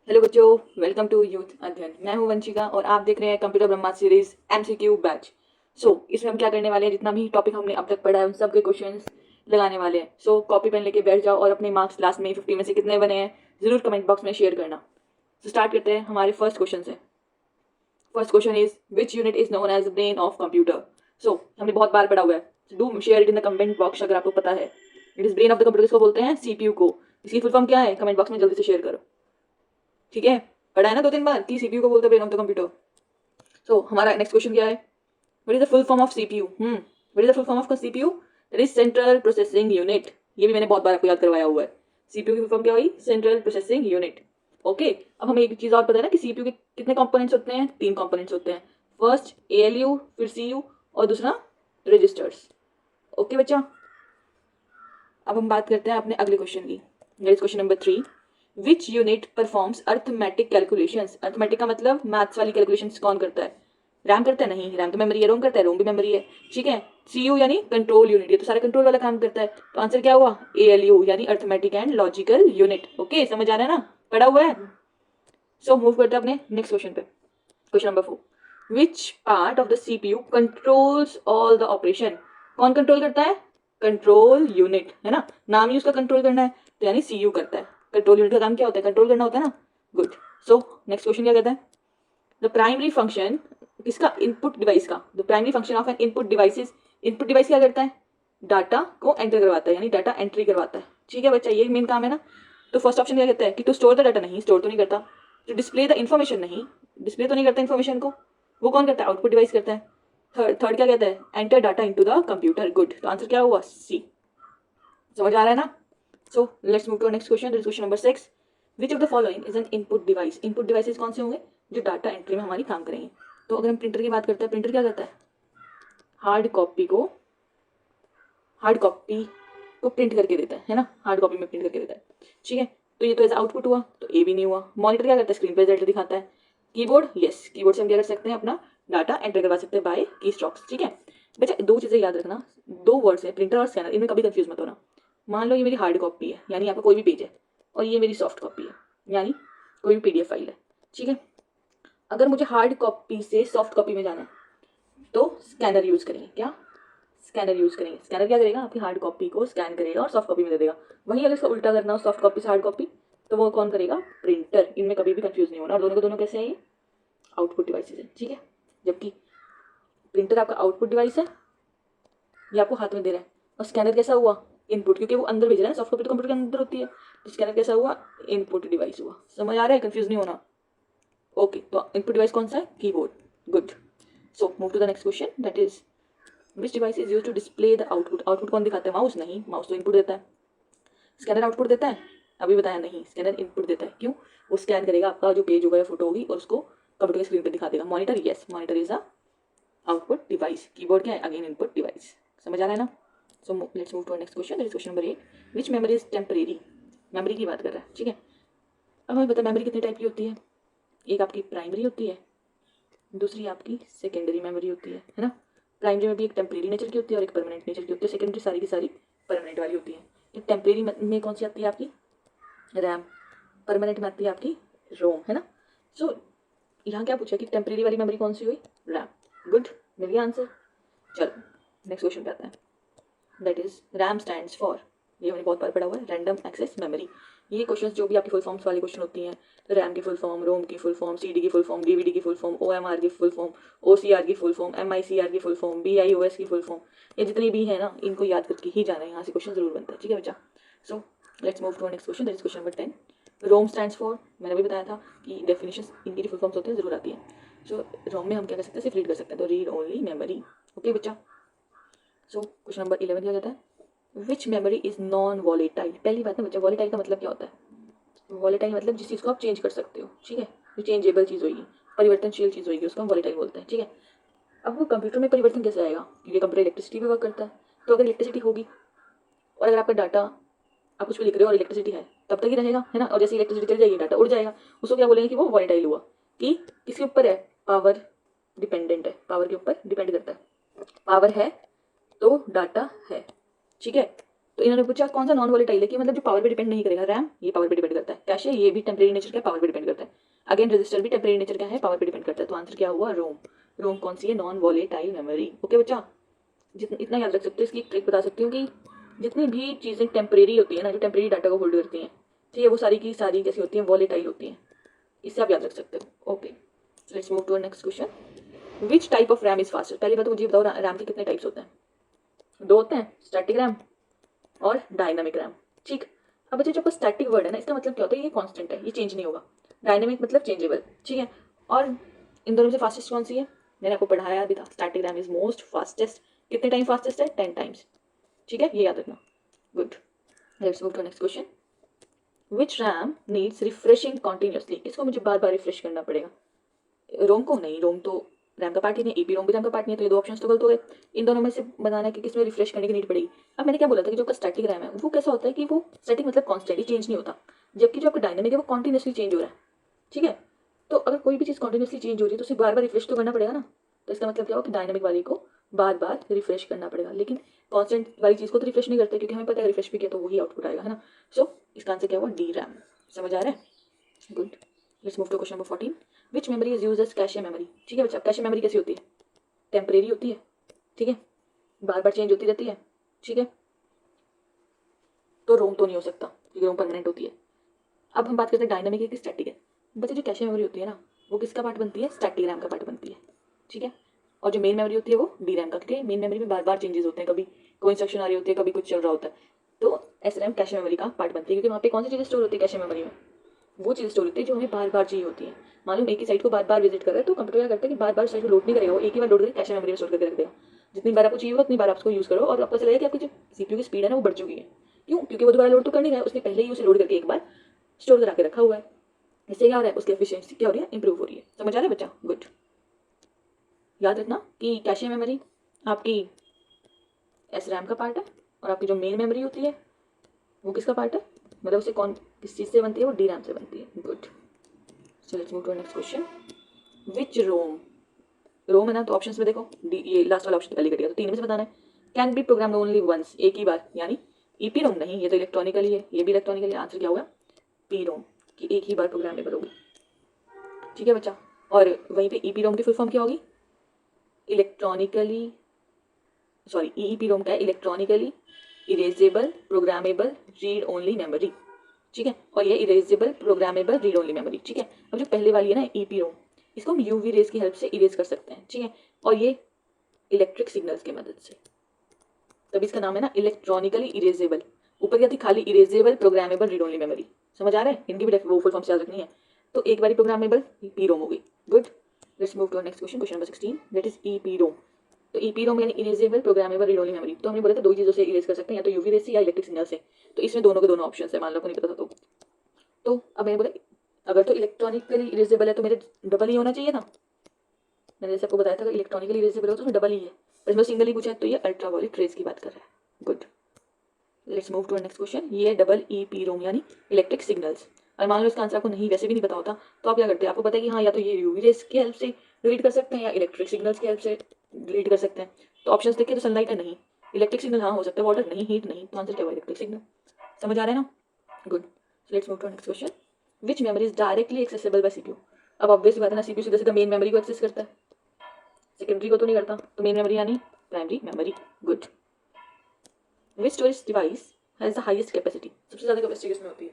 Hello बच्चों, welcome to youth अध्ययन। मैं हूं वंशिका और आप देख रहे हैं computer Brahma series MCQ batch. इसमें हम क्या करने वाले हैं, जितना भी टॉपिक हमने अब तक पढ़ा है उन सब के क्वेश्चंस लगाने वाले हैं। कॉपी पेन लेके बैठ जाओ और अपने मार्क्स लास्ट में 50 में से कितने बने हैं जरूर कमेंट बॉक्स में शेयर करना। स्टार्ट करते हैं हमारे फर्स्ट क्वेश्चन से। First question is which unit is known as brain of computer. हमने बहुत बार पढ़ा हुआ है, do share it in the comment box अगर आपको पता है। It is brain of the computer, किसको बोलते हैं? सीपीयू को। इसकी फुल फॉर्म क्या है? कमेंट बॉक्स में जल्दी से शेयर करो। ठीक है, पढ़ा है ना 2-3 बार कि सीपीयू को बोलते हैं ब्रेन ऑफ द कंप्यूटर। हमारा नेक्स्ट क्वेश्चन क्या है? What is the full form of CPU? What is the full form of CPU? That is central processing unit. ये भी मैंने बहुत बार आपको याद करवाया हुआ है। सीपीयू की फुल फॉर्म क्या हुई? Central processing unit. ओके, अब हमें एक चीज और पता है ना कि सीपीयू के कितने कंपोनेंट्स होते हैं? 3 कंपोनेंट्स होते हैं। फर्स्ट एएलयू, फिर सीयू और दूसरा रजिस्टर्स। ओके बच्चा, अब हम बात करते हैं अपने अगले क्वेश्चन की। Question number 3, which unit performs arithmetic calculations. Arithmetic का मतलब मैथ्स वाली कैलकुलेशंस कौन करता है? रैम करता है? नहीं, रैम तो मेमोरी है। रोम करता है? रोम भी मेमोरी है। ठीक है, सीयू यानी कंट्रोल यूनिट, ये तो सारा कंट्रोल वाला काम करता है। तो आंसर क्या हुआ? एएलयू यानी arithmetic and logical unit. Okay, समझ आ रहा है ना? पढ़ा हुआ है। मूव करते हैं अपने नेक्स्ट क्वेश्चन पे। Question number 4, which part of the CPU controls all the operation. कौन कंट्रोल करता है? कंट्रोल यूनिट, है ना? नाम ही उसका कंट्रोल करना है, तो यानी सीयू करता है। कंट्रोल यूनिट का काम क्या होता है? कंट्रोल करना होता है ना। गुड। नेक्स्ट क्वेश्चन क्या कहता है? द प्राइमरी फंक्शन किसका? इनपुट डिवाइस का। The primary function of N input device is, input device क्या करता है? डाटा को एंटर करवाता है, यानी डाटा एंट्री करवाता है। ठीक है बच्चा, ये मेन काम है ना। तो फर्स्ट ऑप्शन क्या कहता है कि टू स्टोर द डाटा, नहीं स्टोर तो नहीं करता। टू डिस्प्ले द इन्फॉर्मेशन, नहीं डिस्प्ले तो नहीं करता इन्फॉर्मेशन को। वो कौन करता है? आउटपुट डिवाइस करता है। थर्ड क्या कहता है? Enter data into the computer. Good, तो आंसर क्या हुआ? सी। समझ आ रहा है ना? Let's move to next question. Question number 6, which of the following is an input device. Input devices कौन से होंगे? जो डाटा एंट्री में हमारी काम करेंगे। तो अगर हम प्रिंटर की बात करते हैं, प्रिंटर क्या करता है? हार्ड कॉपी को प्रिंट करके देता है ना? हार्ड कॉपी में प्रिंट करके देता है। ठीक है, तो ये तो एज आउटपुट हुआ, तो ए भी नहीं हुआ। मॉनिटर क्या करता है? स्क्रीन पर रिजल्ट दिखाता है। कीबोर्ड, यस, कीबोर्ड से हम क्या कर सकते हैं? अपना डाटा एंटर करवा सकते हैं बाय की स्ट्रोक्स। ठीक है बच्चा, दो चीजें याद रखना, दो वर्ड्स है प्रिंटर और स्कैनर, इनमें कभी कंफ्यूज मत होना। मान लो ये मेरी हार्ड कॉपी है, यानी आपका कोई भी पेज है, और ये मेरी सॉफ्ट कॉपी है, यानी कोई भी पीडीएफ फाइल है। ठीक है, अगर मुझे हार्ड कॉपी से सॉफ्ट कॉपी में जाना है तो स्कैनर यूज करेंगे। क्या? स्कैनर यूज करेंगे। स्कैनर क्या करेगा? आपकी हार्ड कॉपी को स्कैन करेगा और सॉफ्ट कॉपी में दे देगा। वहीं अगर इसका उल्टा करना हो, सॉफ्ट कॉपी से हार्ड कॉपी, तो वो कौन करेगा? प्रिंटर। इनमें कभी भी कंफ्यूज नहीं होना। और दोनों को दोनों कैसे हैं? ये आउटपुट डिवाइसेज है। ठीक है, जबकि प्रिंटर आपका आउटपुट डिवाइस है, ये आपको हाथ में दे रहा है। और स्कैनर कैसा हुआ? इनपुट, क्योंकि वो अंदर भेज रहा है। सॉफ्ट कॉपी तो कंप्यूटर के अंदर होती है, तो स्कैनर कैसा हुआ? इनपुट डिवाइस हुआ। समझ आ रहा है? कंफ्यूज नहीं होना। ओके, तो इनपुट डिवाइस कौन सा है? Keyboard. Good. Move to the next question, that is which device is use to display the output. Output कौन दिखाता है? माउस। नहीं, माउस तो इनपुट देता है। स्कैनर आउटपुट देता है? अभी बताया नहीं, स्कैनर इनपुट देता है। क्यों? वो स्कैन करेगा आपका जो पेज होगा या फोटो होगी और उसको कंप्यूटर की स्क्रीन पे दिखा देगा। Monitor, yes, monitor is a output device. Keyboard क्या है? Again input device. समझ आ रहा है ना? Let's move to next question. Question number 8, which memory is temporary. Memory की बात कर रहा है। ठीक है, अब हमें पता है मेमोरी कितने टाइप की होती है। एक आपकी प्राइमरी होती है, दूसरी आपकी सेकेंडरी मेमोरी होती है ना? प्राइमरी में भी एक टेम्परेरी नेचर की होती है और एक परमानेंट नेचर की होती है। सेकेंडरी सारी की सारी परमानेंट वाली होती है। एक टेम्परेरी में कौन सी आती है? आपकी रैम। परमानेंट में आती है आपकी रोम, है ना? यहाँ क्या पूछा कि टेम्परेरी वाली मेमोरी कौन सी हुई? रैम। गुड, मिल गया आंसर। चलो नेक्स्ट क्वेश्चन पे आता है, that is RAM stands for. ये मैंने बहुत बार पढ़ा हुआ है, रैंडम एक्सेस मेमोरी। ये क्वेश्चंस जो भी आपकी फुल फॉर्म्स वाले क्वेश्चन होती हैं, रैम की फुल फॉर्म, रोम की फुल फॉर्म, सीडी की फुल फॉर्म, डीवीडी की फुल फॉर्म, ओएमआर की फुल फॉर्म, ओसीआर की फुल फॉर्म, एमआईसीआर की फुल फॉर्म, बीआईओएस की फुल फॉर्म, ये जितनी भी है ना, इनको याद करके ही जाना है। यहाँ से क्वेश्चन जरूर बनता है। ठीक है बच्चा, let's move to next question, that is question number 10, ROM stands for. मैंने भी बताया था कि डेफिनेशन इनकी जो फुल फॉर्म्स होती हैं जरूर आती है। रोम में हम क्या कर सकते हैं? सिर्फ रीड कर सकते हैं, तो रीड ओनली मेमोरी। ओके बच्चा, क्वेश्चन नंबर 11 क्या कहता है? विच मेमोरी इज नॉन वॉलेटाइल। पहली बात ना बच्चा, वॉलेटाइल का मतलब क्या होता है? वॉलेटाइल मतलब जिस चीज़ को आप चेंज कर सकते हो। ठीक है, जो चेंजेबल चीज़ होगी, परिवर्तनशील चीज़ होगी, उसको हम वॉलेटाइल बोलते हैं। ठीक है, अब वो कंप्यूटर में परिवर्तन कैसे आएगा? क्योंकि कंप्यूटर इलेक्ट्रिसिटी पे वर्क करता है। तो अगर इलेक्ट्रिसिटी होगी और अगर आपका डाटा, आप कुछ भी लिख रहे हो और इलेक्ट्रिसिटी है, तब तक ही रहेगा, है ना? और जैसे इलेक्ट्रिसिटी चली जाएगी, डाटा उड़ जाएगा। उसको क्या बोलेंगे कि वो वॉलेटाइल हुआ। कि किसके ऊपर है? पावर डिपेंडेंट है, पावर के ऊपर डिपेंड करता है। पावर है तो डाटा है। ठीक है, तो इन्होंने पूछा कौन सा नॉन वॉलेटाइल है, कि मतलब जो पावर पे डिपेंड नहीं करेगा। रैम ये पावर पे डिपेंड करता है, कैशे ये भी टेम्परेरी नेचर का पावर पे डिपेंड करता है, अगेन रजिस्टर भी टेम्परेरी नेचर का है, पावर पे डिपेंड करता है। तो आंसर क्या हुआ, रोम। रोम कौन सी है, नॉन वॉलेटाइल मेमोरी। ओके बच्चा, जितना इतना याद रख सकते हो। इसकी एक ट्रिक बता सकती हूँ कि जितनी भी चीज़ें टेम्परेरी होती है ना, जो टेम्परेरी डाटा को होल्ड करती हैं, ठीक है, वो सारी की सारी कैसी होती हैं, वॉलेटाइल होती हैं। इससे आप याद रख सकते हो। Okay, let's move to next question. Which type of RAM is faster. पहले बात तो मुझे बताओ, रैम के कितने टाइप्स होते हैं। दो होते हैं, स्टैटिक रैम और डायनामिक रैम। ठीक, अब बच्चे जो स्टैटिक वर्ड है ना, इसका मतलब क्या होता है, ये कांस्टेंट है, ये चेंज नहीं होगा। डायनामिक मतलब चेंजेबल। ठीक है, और इन दोनों से फास्टेस्ट कौन सी है, मैंने आपको पढ़ाया भी था, static RAM is most fastest. कितने टाइम फास्टेस्ट है, 10 टाइम्स। ठीक है, ये याद रखना। Good, let's move to next question. Which RAM needs refreshing continuously. किसको मुझे बार बार रिफ्रेश करना पड़ेगा, रोम को। नहीं, रोम तो रैम का पार्ट ही नहीं, ईपी रोम भी रैम का पार्ट नहीं है, तो ये दो ऑप्शन तो गलत हो गए। इन दोनों में से बनाना है कि किसमें रिफ्रेश करने की नीड पड़ेगी। अब मैंने क्या बोला था कि जो आपका स्टैटिक रैम है वो कैसा होता है कि वो स्टैटिक मतलब कॉन्स्टेंटली चेंज नहीं होता, जबकि जो आपका डायनामिक है वो कॉन्टिन्यूसली चेंज हो रहा है। ठीक है, तो अगर कोई भी चीज़ कॉन्टिन्यूसली चेंज हो रही है तो उसे बार बार रिफ्रेश तो करना पड़ेगा ना। तो इसका मतलब क्या हो कि डायनामिक वाली को बार बार रिफ्रेश करना पड़ेगा, लेकिन कॉन्स्टेंट वाली चीज़ को तो रिफ्रेश नहीं करते, क्योंकि हमें पता है रिफ्रेश भी किया तो वही आउटपुट आएगा, है ना। सो इसका आंसर क्या हुआ, डी रैम। समझ आ रहा है। Good, let's move to question number 14। Which memory is use as cache memory. ठीक है बच्चा, कैशे मेमोरी कैसी होती है, टेम्परेरी होती है। ठीक है, बार बार चेंज होती रहती है। ठीक है, तो रोम तो नहीं हो सकता क्योंकि रोम परमानेंट होती है। अब हम बात करते हैं डायनामिक है कि स्टैटिक है। बच्चे जो कैशे मेमोरी होती है ना, वो किसका पार्ट बनती है, स्टैटिक रैम का पार्ट बनती है। ठीक है, और जो मेन मेमोरी होती है वो डी रैम का, क्योंकि मेन मेमोरी में बार बार चेंजेस होते हैं, कभी कोई इंस्ट्रक्शन आ रही होती है, कभी कुछ चल रहा होता है। तो एस रैम कैशे मेमोरी का पार्ट बनती है, क्योंकि वहाँ पे कौन सी चीज़ें स्टोर होती है कैशे मेमोरी में, वो चीज़ स्टोर होती है जो हमें बार बार चाहिए होती है। मालूम एक ही साइट को बार बार विजिट कर रहे हैं तो कंप्यूटर क्या करता है कि बार बार साइट को लोड नहीं करेगा, वो एक ही बार लोड करके कैशे मेमोरी में स्टोर करके रख देगा। जितनी बार आपको चाहिए होगा उतनी बार आप उसको यूज़ करो, और आपको ऐसा लगेगा कि आपकी जो सीपीयू की स्पीड है ना वो बढ़ चुकी है। क्यों, क्योंकि वो दोबारा लोड तो कर नहीं रहा है, उसने पहले ही उसे लोड करके एक बार स्टोर करा के रखा हुआ है। इससे क्या हो रहा है, उसकी एफिशिएंसी क्या हो रही है, इंप्रूव हो रही है। समझ आ रहा है बच्चा। गुड, याद रखना कि कैशे मेमोरी आपकी एस रैम का पार्ट है, और आपकी जो मेन मेमोरी होती है वो किसका पार्ट है, मतलब उसे कौन किस चीज़ से बनती है, वो डी रैम से बनती है। Good, so let's move to next question. Which ROM, ROM है ना, तो ऑप्शंस में देखो डी, ये लास्ट वाला ऑप्शन पहले कटेगा, तो तीन में से बताना है। Can be program only once, एक ही बार, यानी ईपी रोम नहीं, ये तो इलेक्ट्रॉनिकली है, ये भी इलेक्ट्रॉनिकली। आंसर क्या होगा, पी रोम, कि एक ही बार प्रोग्रामेबल होगी। ठीक है बच्चा, और वहीं पे ईपी रोम की फुल फॉर्म क्या होगी, इलेक्ट्रॉनिकली, सॉरी ईईपी रोम क्या है, electronically erasable programmable read only memory. ठीक है, और ये erasable programmable read only memory. ठीक है, अब जो पहले वाली है ना ईपी रोम, इसको हम यूवी रेज की हेल्प से इरेज कर सकते हैं। ठीक है, और ये इलेक्ट्रिक सिग्नल्स की मदद से, तभी इसका नाम है ना इलेक्ट्रॉनिकली इरेजेबल। ऊपर क्या थी, खाली erasable programmable read only memory. समझ आ रहा है, इनकी भी वो फुल फॉर्म से याद रखनी है। तो एक बारी प्रोग्रामेबल पी रोम हो गई। Good, let's move to next question, question number 16, that is EP ROM. तो ईपी रोम यानी erasable programmable read only memory. तो हमने बोला था दो चीज़ों से इरेज कर सकते हैं, या तो यूवी रेज से या इलेक्ट्रिक सिग्नल से। तो इसमें दोनों के दोनों ऑप्शन है, मान लो को नहीं पता था तो अब मैंने बोला अगर तो इलेक्ट्रॉनिकली इरेजेबल है तो मेरे डबल ही होना चाहिए था। मैंने जैसे आपको बताया था कि इलेक्ट्रॉनिकली इरेजेबल हो तो उसमें डबल ही है, पर इसमें सिंगल ही पूछा है, तो ये अल्ट्रावायलेट रेज की बात कर रहा है। Good, let's move to next question. ये डबल ई पी रोम यानी इलेक्ट्रिक सिग्नल्स। और मान लो इसका आंसर आपको नहीं वैसे भी नहीं पता होता, तो आप क्या करते हैं, आपको पता है कि हाँ या तो ये यूवी रेज की हेल्प से डिलीट कर सकते हैं या इलेक्ट्रिक सिग्नल्स की हेल्प से डिलीट कर सकते हैं। तो ऑप्शन देखिए, तो सनलाइट है नहीं, इलेक्ट्रिक सिग्नल हाँ हो सकता है, वाटर नहीं, हीट नहीं, तो आंसर क्या हुआ, इलेक्ट्रिक सिग्नल। समझ आ रहा है ना। Good, let's move to next question. Which memory is directly accessible by CPU. अब ऑब्वियस बात है ना, सीपीयू सीधा सीधा मेन मेमोरी को एक्सेस करता है, सेकेंडरी को तो नहीं करता, तो मेन मेमोरी यानी primary memory. Good, which storage device has the highest capacity. सबसे ज़्यादा कैपेसिटी किसमें होती है।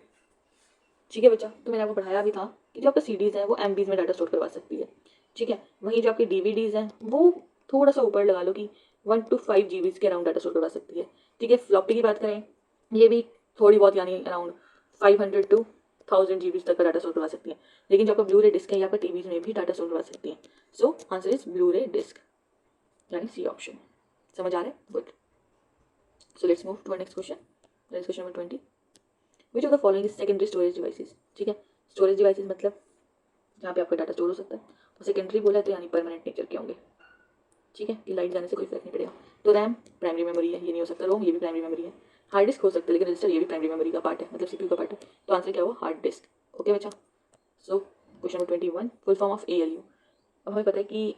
ठीक है बच्चा, तो मैंने आपको पढ़ाया भी था कि जो आपका सीडीज़ है वो एमबीज में डाटा स्टोर करवा सकती है। ठीक है, वहीं जो आपकी डीवीडीज़ हैं वो थोड़ा सा ऊपर लगा लो कि 1 to 5 जीबीज के अराउंड डाटा स्टोर करवा सकती है। ठीक है, फ्लॉपी की बात करें, ये भी थोड़ी बहुत यानी अराउंड 500 to 1000 जीबीज तक का डाटा स्टोर करवा सकती है। लेकिन जो आपका ब्लू रे डिस्क है, या आपका टीवीज में भी डाटा स्टोर करवा सकती है। So answer is Blu ray disc, यानी सी ऑप्शन। समझ आ रहा है। Good, so let's move to next question, question number 20। Which of the following is secondary storage devices. ठीक है, स्टोरेज डिवाइसेज मतलब जहाँ पे आपका डाटा स्टोर हो सकता है, तो सेकेंडरी बोला है तो यानी परमानेंट नेचर के होंगे। ठीक है, कि लाइट जाने से कोई फर्क नहीं पड़ेगा। तो रैम प्राइमरी मेमोरी है, ये नहीं हो सकता। रोम ये भी प्राइमरी मेमोरी है। हार्ड डिस्क हो सकता है, लेकिन रजिस्टर ये भी प्राइमरी मेमोरी का पार्ट है, मतलब सीपीयू का पार्ट है। तो आंसर क्या हुआ, हार्ड डिस्क। ओके बच्चा, so question number 21, full form of ALU. अब हमें पता है कि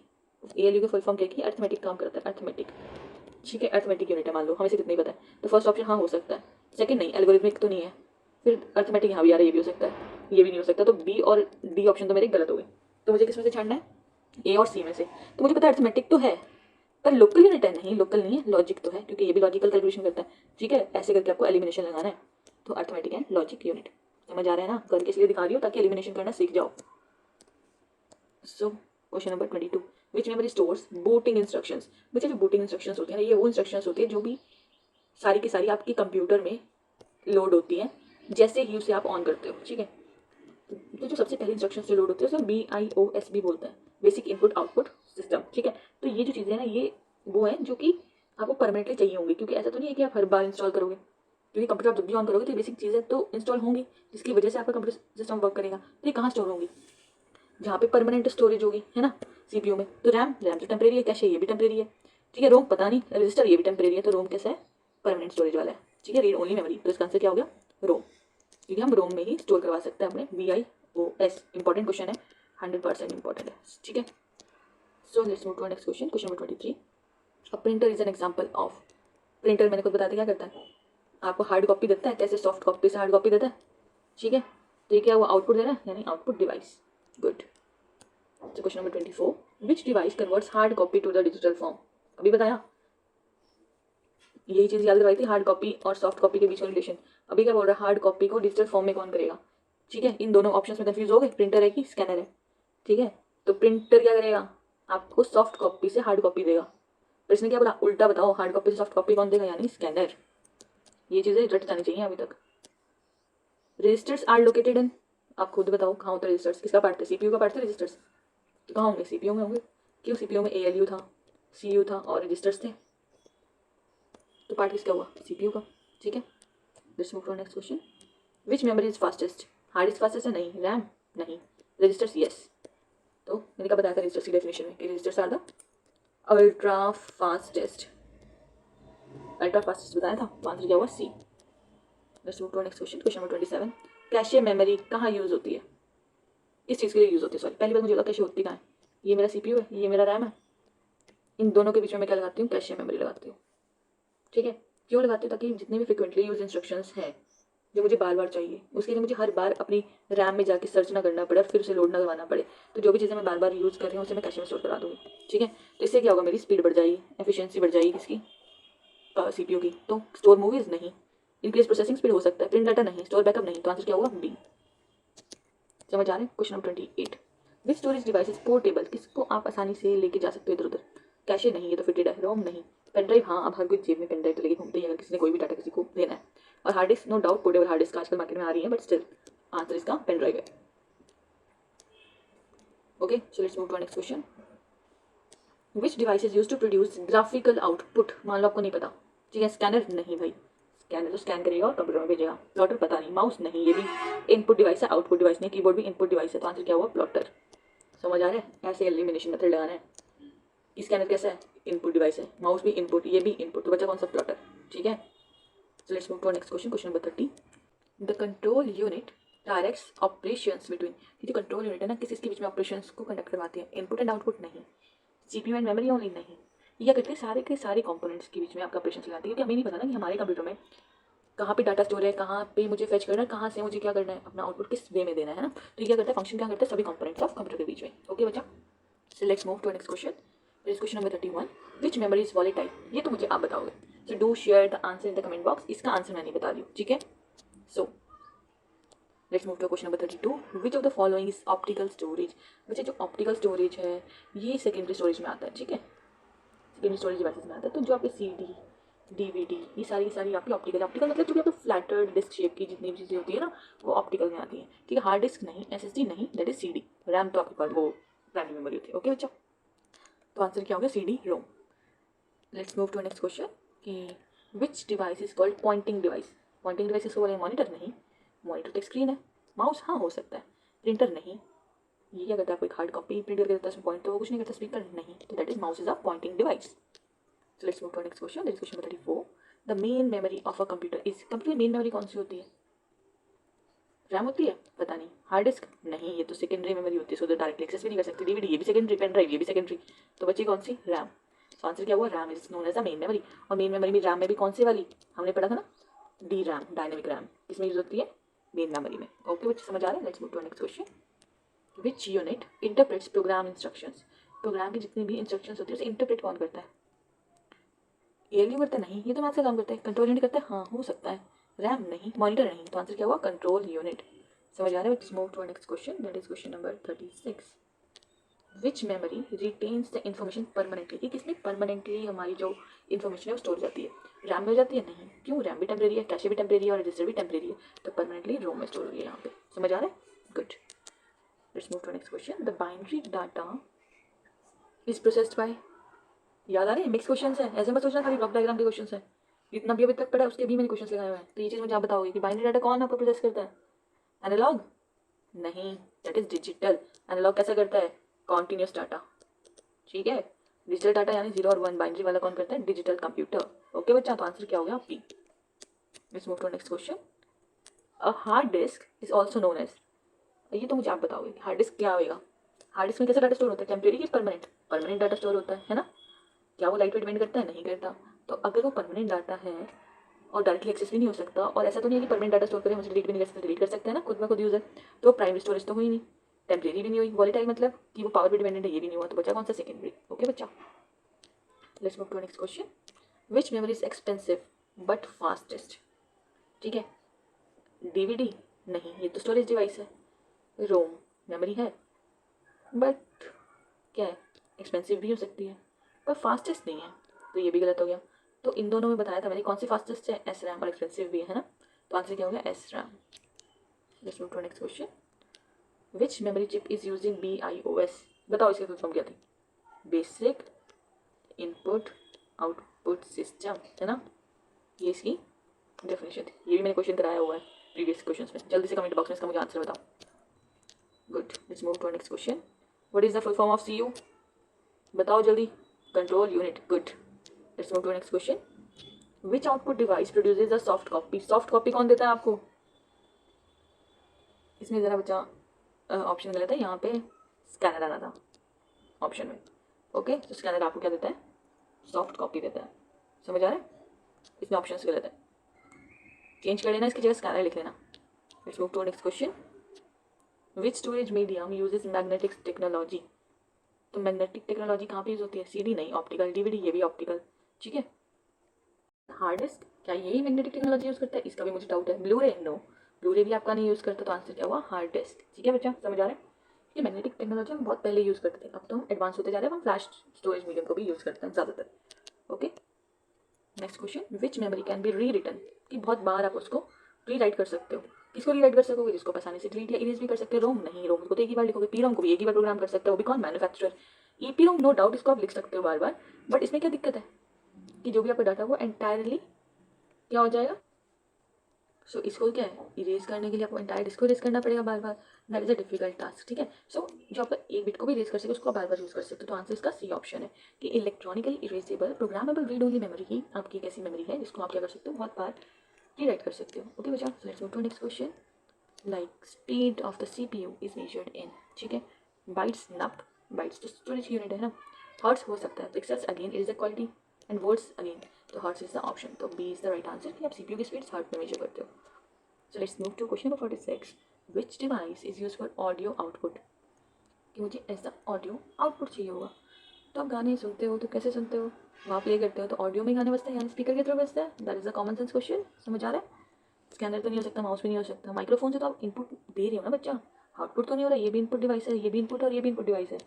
एएलयू का फुल फॉर्म क्या है कि अर्थमेटिक काम करता है, अर्थमेटिक। ठीक है, अर्थमेटिक यूनिट है मान लो, हमें सिर्फ इतना ही पता है, तो फर्स्ट ऑप्शन हाँ हो सकता है, सेकंड नहीं, एल्गोरिथमिक तो नहीं है, फिर अर्थमेटिक यहाँ भी आ रहा है, ये भी हो सकता है, ये भी नहीं हो सकता, तो बी और डी ऑप्शन तो मेरे गलत हो गए। तो मुझे किस में से छाड़ना है, ए और सी में से। तो मुझे पता है अर्थमेटिक तो है, पर लोकल यूनिट है नहीं, लोकल नहीं है, लॉजिक तो है, क्योंकि ये भी लॉजिकल कैलकुलेशन करता है। ठीक है, ऐसे करके आपको एलिमिनेशन लगाना है, तो अर्थमेटिक एंड लॉजिक यूनिट। समझ आ रहा है ना, करके इसलिए दिखा रही हूँ ताकि एलिमिनेशन करना सीख जाओ। सो क्वेश्चन नंबर 22, विच मेमोरी स्टोर्स बूटिंग इंस्ट्रक्शंस। बच्चे जो बूटिंग इंस्ट्रक्शंस होती है ना, ये वो इंस्ट्रक्शंस होती है जो भी सारी की सारी आपकी कंप्यूटर में लोड होती हैं जैसे ही उसे आप ऑन करते हो। ठीक है, तो जो सबसे पहले इंस्ट्रक्शन से लोड होते हैं उसे BIOS भी बोलते हैं, बेसिक इनपुट आउटपुट सिस्टम। ठीक है, तो ये जो चीज़ें हैं ना, ये वो है जो कि आपको परमानेंटली चाहिए होंगी, क्योंकि ऐसा तो नहीं है कि आप हर बार इंस्टॉल करोगे, क्योंकि कंप्यूटर आप जब भी ऑन करोगे तो बेसिक चीज़ें तो इंस्टॉल होंगी जिसकी वजह से आपका कंप्यूटर सिस्टम वर्क करेगा। तो ये कहाँ स्टोर होंगी, जहाँ पे परमानेंट स्टोरेज होगी, है ना, CPU में। तो रैम तो टेम्परेरी है, कैशे ये भी टेम्परेरी है। ठीक है, रोम पता नहीं, रजिस्टर ये भी टेम्परेरी है, तो रोम कैसा है, परमानेंट स्टोरेज वाला है। ठीक है, रीड ओनली मेमोरी, तो इसका आंसर क्या हो गया, रोम, क्योंकि हम रोम में ही स्टोर करवा सकते हैं अपने BIOS। इंपॉर्टेंट क्वेश्चन है, 100% इंपॉर्टेंट है। ठीक है, so let's move to next question, question number 23। A printer is an example of. Printer मैंने खुद बता दिया क्या करता है, आपको हार्ड कॉपी देता है, कैसे सॉफ्ट कॉपी से हार्ड कॉपी देता है। ठीक है, तो ये क्या वो आउटपुट दे रहा है, यानी आउटपुट डिवाइस। गुड। तो question number 24, which device converts hard copy to the digital form. अभी बताया, यही चीज़ याद करवाई थी, हार्ड कॉपी और सॉफ्ट कॉपी के बीच का रिलेशन। अभी क्या बोल रहा है, हार्ड कॉपी को डिजिटल फॉर्म में कौन करेगा। ठीक है, इन दोनों ऑप्शंस में कंफ्यूज हो गए, प्रिंटर है कि स्कैनर है। ठीक है, तो प्रिंटर क्या करेगा, आपको सॉफ्ट कॉपी से हार्ड कॉपी देगा, पर इसने क्या बोला, उल्टा बताओ, हार्ड कॉपी से सॉफ्ट कॉपी कौन देगा, यानी स्कैनर। ये चीज़ें रट जानी चाहिए अभी तक। रजिस्टर्स आर लोकेटेड इन, आप खुद बताओ कहाँ होता है रजिस्टर्स, किसका पार्ट है, CPU का पार्ट है रजिस्टर्स, तो कहाँ होंगे, CPU में होंगे। क्यों, CPU में ALU था, CU था और रजिस्टर्स थे, तो पार्ट किसका हुआ, CPU का। ठीक है, let's move to next question. Which memory is fastest, hard disk fastest है, नहीं, रैम नहीं, रजिस्टर्स यस। तो मैंने क्या बताया था रजिस्टर्स की डेफिनेशन में, कि registers are the ultra fastest, ultra fastest बताया था, तो आंसर क्या हुआ, C। Let's move to next question, question number 27। Cache memory कहाँ यूज होती है, किस चीज़ के लिए यूज होती है, सॉरी पहली बार मुझे लगा कैशे होती कहाँ है, ये मेरा CPU है, ये मेरा रैम है, इन दोनों के बीच में मैं क्या लगाती हूँ, कैशे मेमोरी लगाती हूँ। ठीक है, क्यों लगाती हूँ, ताकि जितने भी फ्रिक्वेंटली यूज इंस्ट्रक्शंस हैं जो मुझे बार बार चाहिए, उसके लिए मुझे हर बार अपनी रैम में जाके सर्च ना करना पड़े और फिर उसे लोड ना करवाना पड़े, तो जो भी चीज़ें मैं बार बार यूज़ कर रही हूँ उसे मैं कैशे में स्टोर करा दूँगी। ठीक है, तो इससे क्या होगा, मेरी स्पीड बढ़ जाएगी, एफिशिएंसी बढ़ जाएगी किसकी, CPU की। तो स्टोर मूवीज नहीं, इंक्रीज प्रोसेसिंग स्पीड हो सकता है, प्रिंट डाटा नहीं, स्टोर बैकअप नहीं, तो आंसर क्या होगा, B। समझ आ रहे हैं, question number 28। Which storage device is portable, किसको आप आसानी से लेके जा सकते हो इधर उधर। कैशे नहीं, ये तो फिटेड है, रोम नहीं, पेन ड्राइव हाँ, अब हर कोई जेब में पेन ड्राइव तो लेके घूमते ही अगर किसी ने कोई भी डाटा किसी को देना है। और hard disk, no doubt portable hard disk आजकल मार्केट में आ रही है, बट स्टिल आंसर इसका पेन ड्राइव है। Okay, so let's move to next question. Which device is use to produce graphical output, मान लो आपको नहीं पता। ठीक है, स्कैनर नहीं भाई, स्कैनर तो स्कैन करेगा और कंप्यूटर में भेजेगा। प्लॉटर पता नहीं, माउस नहीं, ये भी इनपुट डिवाइस है, आउटपुट डिवाइस नहीं, कीबोर्ड भी इनपुट डिवाइस है, तो आंसर क्या हुआ, प्लॉटर। समझ आ रहा है, ऐसे एलिमिनेशन मेथड लगाना है। स्कैनर कैसा है, इनपुट डिवाइस है, माउस भी इनपुट, ये भी इनपुट, तो बचा कौन सा, प्लॉटर। ठीक है, so let's move to next question, question number 30। The control unit directs operations between, ये जो कंट्रोल यूनिट है ना, किस इसके बीच में ऑपरेशंस को कंडक्ट करवाती है, इनपुट एंड आउटपुट नहीं, CPU एंड मेमोरी ओनली नहीं, ये क्या करते हैं, सारे के सारे कंपोनेंट्स के बीच में आपका ऑपरेशन चलाती है, क्योंकि हमें नहीं पता ना कि हमारे कंप्यूटर में कहाँ पे डाटा स्टोर है, कहाँ पे मुझे फेच करना है, कहाँ से मुझे क्या करना है, अपना आउटपुट किस वे में देना है ना, तो ये क्या करता है, फंक्शन क्या करता है, सभी कंपोनेंट्स ऑफ कंप्यूटर के बीच में। ओके बच्चा, so let's move to next question, question number 31। Which memory is volatile, ये तो मुझे आप बताओगे, so do share the answer in the comment box, इसका आंसर मैं नहीं बता रही हूँ। ठीक है, so let's move to question number 32। Which of the following is optical storage. बच्चे जो ऑप्टिकल स्टोरेज है ये सेकेंडरी स्टोरेज में आता है। ठीक है, सेकेंडरी स्टोरेज डिवाइसेस में आता है, तो जो आपके CD DVD ये सारी की सारी आपकी ऑप्टिकल, ऑप्टिकल मतलब जो भी आपको फ्लैटर डिस्क शेप की जितनी भी चीज़ें होती है ना, वो ऑप्टिकल में आती है। ठीक है, हार्ड डिस्क नहीं, SSD नहीं, दैट इज CD, रैम तो आपके पास वो प्राइमरी मेमोरी होती है। ओके बच्चा, तो आंसर क्या होगा, CD ROM. Let's move to next question कि which device is called pointing device. Pointing device इसको बोले मॉनिटर नहीं, मॉनिटर तो एक स्क्रीन है, माउस हाँ हो सकता है, प्रिंटर नहीं, ये क्या करता है, कोई हार्ड कॉपी प्रिंट करके देता है उसमें पॉइंट, तो वो कुछ नहीं करता, स्पीकर नहीं, तो that is mouse is a pointing device. So let's move to our next question. That is question number 34. The main memory of a computer is, computer main memory कौन सी होती है, रैम होती है, पता नहीं, हार्ड डिस्क नहीं, ये तो सेकेंडरी मेमोरी होती है, सो डायरेक्टली एक्सेस भी नहीं कर सकती, DVD ये भी सेकेंडरी, पेन ड्राइव ये भी सेकेंडरी, तो बची कौन सी, रैम। तो आंसर क्या हुआ, RAM is known as a main memory. और मेन मेमोरी में रैम में भी कौन सी वाली हमने पढ़ा था ना, डी रैम, डायनेमिक रैम, किसमें यूज होती है, मेन मेमोरी में। ओके बच्चे समझ आ रहे हैं। Let's move to next question. Which unit interprets program instructions. Program की जितनी भी इंस्ट्रक्शंस होती है उसे इंटरप्रेट कौन करता है, एएलयू करता है, नहीं ये तो मैथ्स का काम करता है। कंट्रोल यूनिट करता है, हाँ हो सकता है। रैम नहीं, मॉनिटर नहीं, तो आंसर क्या हुआ, कंट्रोल यूनिट। समझ आ रहा है। Let's move to next question, that is question number 36। Which memory retains the information permanently, कि किसमें परमानेंटली हमारी जो इन्फॉर्मेशन है वो स्टोर जाती है, रैम में हो जाती है, नहीं क्यों, रैम भी टेम्परेरी है, कैशे भी टेम्परेरी है और रजिस्टर भी टेम्परेरी है, तो परमानेंटली रोम में स्टोर हो रही है यहाँ पे। समझ आ रहा है, good. Let's move to next question. The binary data is processed by, याद आ रहे हैं, मिक्स क्वेश्चन है, ऐसे मत सोचना खाली ब्लॉक डायग्राम के क्वेश्चन है, जितना भी अभी तक पढ़ा है उसके भी मैंने क्वेश्चन लगाए हुए हैं। तो ये चीज़ मुझे आप बताओगे कि बाइनरी डाटा कौन आपको प्रोसेस करता है, एनालॉग नहीं, दैट इज डिजिटल। एनालॉग कैसा करता है, कॉन्टिन्यूस डाटा, ठीक है। डिजिटल डाटा यानी 0 और 1, बाइनरी वाला कौन करता है, डिजिटल कंप्यूटर। ओके बच्चा, तो आंसर क्या हो गया, P. Let's move to next question. A hard disk is also known as, ये तो मुझे आप बताओगे हार्ड डिस्क क्या होगा। हार्ड डिस्क में कैसा डाटा स्टोर होता है, टेम्परेरी की परमानेंट, परमानेंट डाटा स्टोर होता है ना। क्या वो लाइट वेट डिपेंड करता है, नहीं करता। तो अगर वो परमानेंट डाटा है और डायरेक्टली एक्सेस भी नहीं हो सकता, और ऐसा तो नहीं है कि परमानेंट डाटा स्टोर करें, हम डिलीट भी नहीं कर सकते, डिलीट कर सकते हैं ना, खुद में खुद यूज़ है, तो प्राइमरी स्टोरेज तो हुई नहीं, टेम्परेरी भी नहीं हुई, वॉलेटाइल मतलब कि वो पावर पे डिपेंडेंट है, ये भी नहीं हुआ, तो बचा कौन सा, सेकेंडरी। ओके बच्चा, let's move to next question. Which memory is expensive but fastest, ठीक है। डीवीडी नहीं, ये तो स्टोरेज डिवाइस है। रोम मेमोरी है बट क्या है, एक्सपेंसिव भी हो सकती है पर फास्टेस्ट नहीं है, तो ये भी गलत हो गया। तो इन दोनों में बताया था मैंने कौन सी फास्टेस्ट है, एस रैम, और एक्सपेंसिव भी है ना, तो आंसर क्या हो गया, S RAM. Let's move to next question. Which memory chip is using BIOS, बताओ इसकी फुल फॉर्म क्या थी, बेसिक इनपुट आउटपुट सिस्टम, है ना, ये इसकी डेफिनेशन थी। ये भी मैंने क्वेश्चन कराया हुआ है प्रीवियस क्वेश्चन में, जल्दी से कमेंट बॉक्स में इसका मुझे आंसर बताओ। Good, let's move to next question. What is the full form of CU, बताओ जल्दी, control unit, good. Let's move to next question. Which output device produces a soft copy, soft copy कौन देता है आपको, इसमें ज़रा बच्चा ऑप्शन गलत है, यहाँ पे स्कैनर आना था ऑप्शन में। ओके, तो स्कैनर आपको क्या देता है, सॉफ्ट कॉपी देता है। समझ आ रहा है, इसमें ऑप्शन गलत है, चेंज कर लेना, इसकी जगह स्कैनर लिख लेना। Let's move to next question. Which storage medium uses magnetic technology, तो मैग्नेटिक टेक्नोलॉजी कहाँ पे यूज होती है, CD नहीं, ऑप्टिकल, DVD ये भी ऑप्टिकल, ठीक है। हार्ड डिस्क क्या यही मैग्नेटिक टेक्नोलॉजी यूज़ करता है, इसका भी मुझे डाउट है। ब्लू रे नो, ब्लू रे भी आपका नहीं यूज़ करता, तो आंसर क्या हुआ, हार्ड डिस्क, ठीक है बच्चा, समझ आ रहा है। ये मैग्नेटिक टेक्नोलॉजी हम बहुत पहले यूज़ करते थे, अब तो हम एडवांस होते जा रहे हैं, हम फ्लैश स्टोरेज मीडियम को भी यूज़ करते हैं ज़्यादातर। Okay, next question. Which memory can be री रिटन, कि बहुत बार आप उसको री राइट कर सकते हो, किसको री राइट कर सकोगे, जिसको आसानी से डिलीट या इरेज भी कर सकते हो, रोम नहीं, रोम को तो एक ही बार लिखोगे, पी रोम को भी एक ही बार प्रोग्राम कर सकते हो, वो भी कौन, मैन्युफैक्चरर। EPROM नो डाउट इसको आप लिख सकते हो बार बार, बट इसमें क्या दिक्कत है कि जो भी आपका डाटा वो एंटायरली क्या हो जाएगा, सो इसको क्या है, इरेज करने के लिए आपको एंटायर डिस्क को इरेज करना पड़ेगा बार बार, that is a difficult task, ठीक है। सो जो आपका एक बिट को भी इरेज कर सके उसको आप बार बार यूज कर सकते हो, तो आंसर इसका C ऑप्शन है कि electronically erasable programmable read only memory ही आपकी एक ऐसी मेमोरी है जिसको आप क्या कर सकते हो, बहुत बार रीराइट कर सकते हो। ओके बच्चा, let's move to next question. Like speed of the CPU is measured in, ठीक है, बाइट्स नप, बाइट्स तो स्टोरेज यूनिट है ना, हर्ट्स हो सकता है, pixels again is the quality, and volts again, तो हर्ट्स इज द ऑप्शन, तो B is the right answer कि आप CPU की स्पीड हर्ट में मेजर करते हो। So let's move to question number 46. Which device is used for audio output? कि मुझे ऐसा ऑडियो आउटपुट चाहिए होगा, तो आप गाने सुनते हो तो कैसे सुनते हो, वहाँ प्ले करते हो तो ऑडियो में गाने बजते हैं यानी स्पीकर के थ्रू बजते हैं, that is a common sense question. समझ आ रहा है, स्कैनर तो नहीं हो सकता, माउस भी नहीं हो सकता, माइक्रोफोन से तो आप इनपुट दे रहे हो ना बच्चा, आउटपुट तो नहीं हो रहा, ये भी इनपुट डिवाइस है, ये भी इनपुट और ये भी इनपुट डिवाइस है,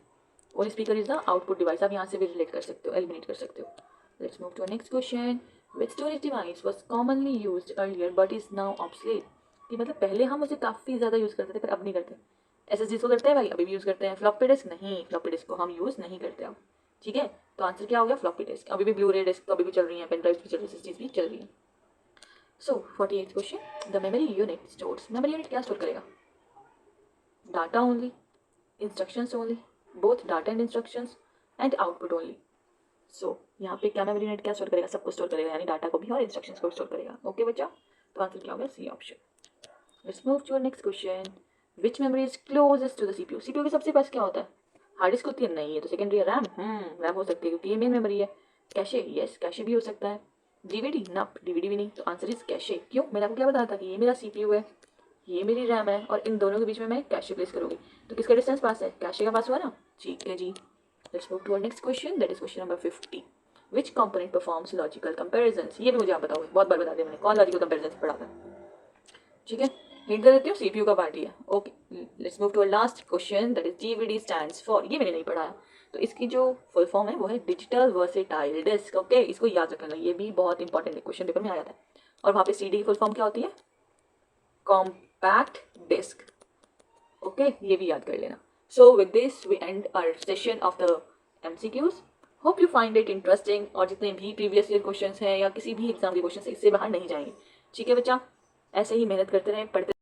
और speaker is the output device, आप यहाँ से भी रिलेट कर सकते हो, एलिमिनेट कर सकते हो। Let's move to next question. Which storage device was commonly use earlier but is now obsolete, कि मतलब पहले हम उसे काफ़ी ज़्यादा यूज़ करते थे पर अब नहीं करते। SSD को करते हैं भाई, अभी भी यूज़ करते हैं। फ्लॉपी डिस्क नहीं, फ्लॉपी डिस्क को हम यूज़ नहीं करते अब, ठीक है। तो आंसर क्या हो गया, फ्लॉपी डिस्क। अभी भी ब्लू रे डिस्क तो अभी भी चल रही है, पेन ड्राइव भी चल रही है, SSDs भी चल रही है। So 48 question. The memory unit stores, memory unit क्या स्टोर करेगा, data only, instructions only, both data and instructions, and output only. So यहाँ पे क्या मेमोरी यूनिट क्या स्टोर करेगा, सबको स्टोर करेगा, यानी डाटा को भी और इंस्ट्रक्शंस को स्टोर करेगा। ओके बच्चा, तो आंसर क्या हो गया, C option. Let's move to next question. Which memory is closest to the CPU, CPU के सबसे पास क्या होता है, हार्ड डिस्क होती है नहीं, ये तो सेकेंडरी है। रैम रैम हो सकती है क्योंकि ये मेन मेमोरी है। कैशे, यस कैशे भी हो सकता है। डीवीडी ना, डीवीडी भी नहीं, तो आंसर इज कैशे। क्यों, मैंने आपको क्या बताया था कि ये मेरा सीपीयू है, ये मेरी रैम है, और इन दोनों के बीच में मैं कैशे प्लेस करूँगी, तो किसका डिस्टेंस पास है, कैशे का पास हुआ ना। ठीक है जी, let's move to our next question, that is question number 50। Which component performs logical comparisons. ये भी मुझे आप बताओगे, बहुत बार बता दिया मैंने, कौन लॉजिकल कंपैरिजंस पढ़ा था। ठीक है, हिंट दे देती हूँ, सीपीयू का पार्ट ही है। Okay, let's move to last question, that is DVD stands for, ये मैंने नहीं पढ़ाया, तो इसकी जो फुल फॉर्म है वो है डिजिटल वर्सेटाइल डिस्क। ओके, इसको याद रखना, ये भी बहुत इंपॉर्टेंट है, क्वेश्चन पेपर में आया था। और वहाँ पे सीडी की फुल फॉर्म क्या होती है, कॉम्पैक्ट डिस्क। ओके, ये भी याद कर लेना। So with this we end our session of the MCQs। Hope you find it interesting, और जितने भी प्रीवियस ईयर क्वेश्चंस हैं या किसी भी एग्जाम के क्वेश्चन इससे बाहर नहीं जाएंगे। ठीक है बच्चा, ऐसे ही मेहनत करते रहें, पढ़ते